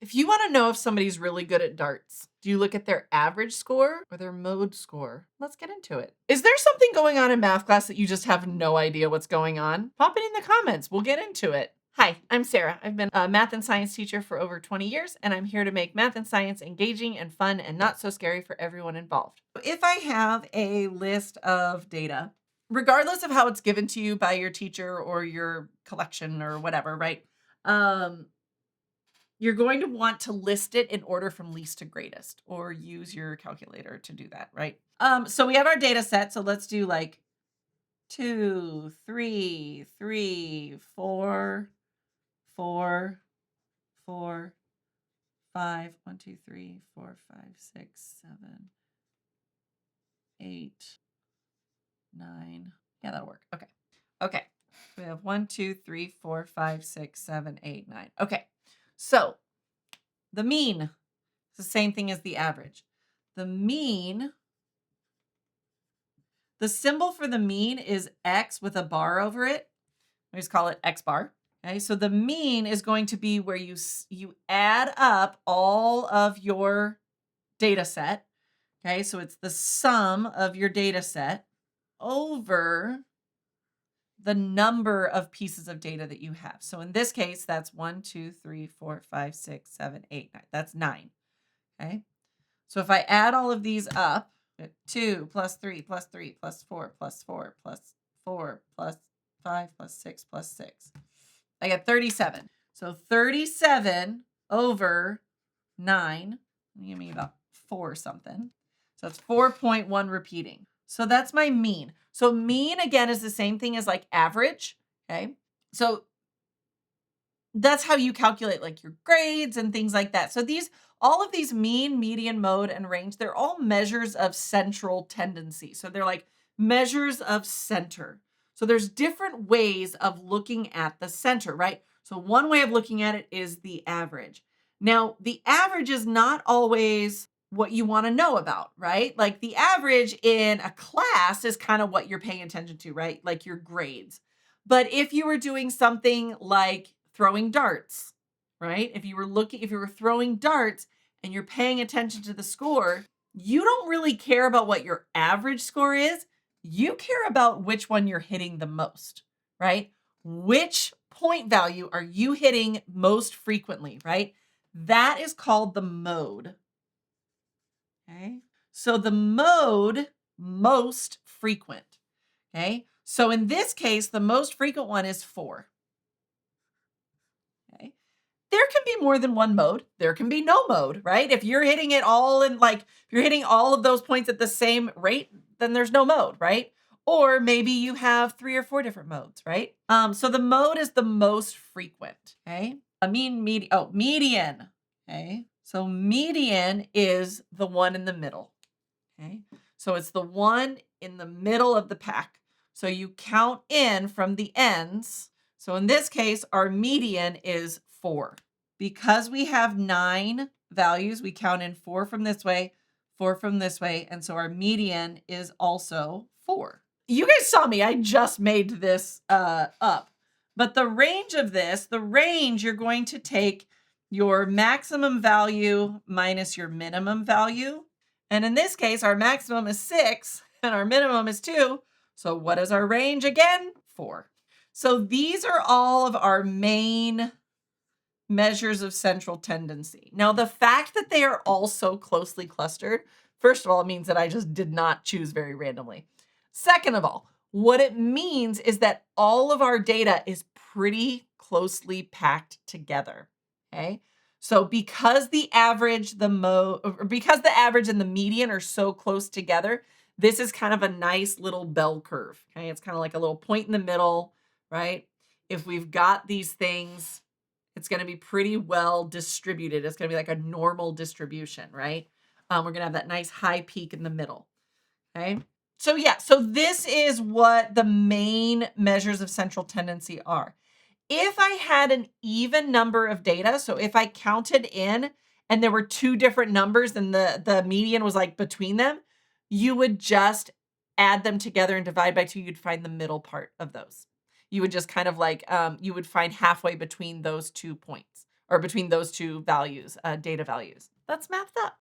If you want to know if somebody's really good at darts, do you look at their average score or their mode score? Let's get into it. Is there something going on in math class that you just have no idea what's going on? Pop it in the comments. We'll get into it. Hi, I'm Sarah. I've been a math and science teacher for over 20 years, and I'm here to make math and science engaging and fun and not so scary for everyone involved. If I have a list of data, regardless of how it's given to you by your teacher or your collection or whatever, right? You're going to want to list it in order from least to greatest, or use your calculator to do that, right? So we have our data set. So let's do like 2, 3, 3, 4, 4, 4, 5, 1, 2, 3, 4, 5, 6, 7, 8, 9. Yeah, that'll work. Okay. Okay. We have 1, 2, 3, 4, 5, 6, 7, 8, 9. Okay. So the mean is the same thing as the average. The mean, the symbol for the mean is X with a bar over it. We just call it X bar. Okay, so the mean is going to be where you add up all of your data set. Okay, so it's the sum of your data set over the number of pieces of data that you have. So in this case, that's 1, 2, 3, 4, 5, 6, 7, 8, 9. That's 9. Okay. So if I add all of these up, 2 plus 3 plus 3 plus 4 plus 4 plus 4 plus 5 plus 6 plus 6, I get 37. So 37 over 9, give me about 4 something. So it's 4.1 repeating. So that's my mean. So mean, again, is the same thing as like average, okay? So that's how you calculate like your grades and things like that. So all of these mean, median, mode, and range, they're all measures of central tendency. So they're like measures of center. So there's different ways of looking at the center, right? So one way of looking at it is the average. Now, the average is not always what you want to know about, right? Like the average in a class is kind of what you're paying attention to, right? Like your grades. But if you were doing something like throwing darts, right? If you were throwing darts and you're paying attention to the score, you don't really care about what your average score is. You care about which one you're hitting the most, right? Which point value are you hitting most frequently, right? That is called the mode. Okay. So the mode, most frequent. Okay. So in this case, the most frequent one is 4. Okay. There can be more than one mode. There can be no mode, right? If you're hitting it all in if you're hitting all of those points at the same rate, then there's no mode, right? Or maybe you have 3 or 4 different modes, right? So the mode is the most frequent, okay? Median, okay? So median is the one in the middle, okay? So it's the one in the middle of the pack. So you count in from the ends. So in this case, our median is 4. Because we have 9 values, we count in 4 from this way, 4 from this way, and so our median is also 4. You guys saw me, I just made this up. But the range of this, you're going to take your maximum value minus your minimum value. And in this case, our maximum is 6 and our minimum is 2. So what is our range again? 4. So these are all of our main measures of central tendency. Now, the fact that they are all so closely clustered, first of all, it means that I just did not choose very randomly. Second of all, what it means is that all of our data is pretty closely packed together, okay? So because the average, because the average and the median are so close together, this is kind of a nice little bell curve, okay? It's kind of like a little point in the middle, right? If we've got these things, it's going to be pretty well distributed. It's going to be like a normal distribution, right? We're going to have that nice high peak in the middle, okay? So yeah, so this is what the main measures of central tendency are. If I had an even number of data, so if I counted in and there were 2 different numbers and the median was like between them, you would just add them together and divide by 2. You'd find the middle part of those. You would just kind of like, you would find halfway between those 2 points or between those two values, data values. That's mathed up.